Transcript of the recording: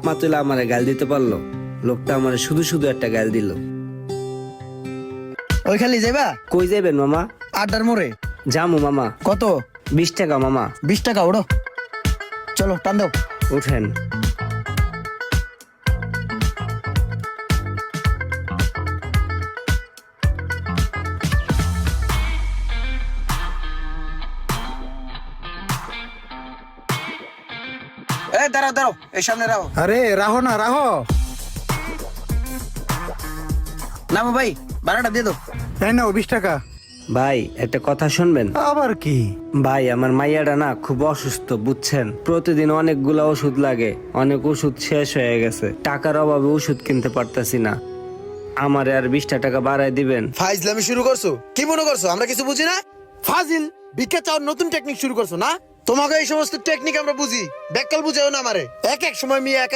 মা তুলে আমারে গাল দিতে পারলো? লোকটা আমারে শুধু শুধু একটা গাল দিল। ওই খালি যাইবা? কই যাবেন মামা? আড্ডার মোড়ে। জামু মামা। কত? 20 টাকা মামা। 20 টাকা, ওড়ো। চলো টান দাও। উঠেন। দাঁড়াও দাঁড়াও, এই সামনে রাখো। আরে রাহো না, রাহো। নামো ভাই, ভাড়াটা দিয়ে দাও। তাই না, 20 টাকা। ভাই একটা কথা শুনবেন? আবার কি? ভাই আমার মাইয়াটা না খুব অসুস্থ, বুঝছেন? প্রতিদিন অনেকগুলা ওষুধ লাগে, অনেক ওষুধ শেষ হয়ে গেছে, টাকার অভাবে ওষুধ কিনতে পারতাছি না। আমারে আর 20 টাকা বাড়ায় দিবেন? ফাইজলামি শুরু করছো? কি মনে করছো আমরা কিছু বুঝি না? ফাজিল, ভিক্ষা চাওয়ার নতুন টেকনিক শুরু করছো না? তোমাকে এই সমস্ত টেকনিক আমরা বুঝি, ব্যাককাল বুঝাও না আমারে। এক এক সময় মিয়া এক এক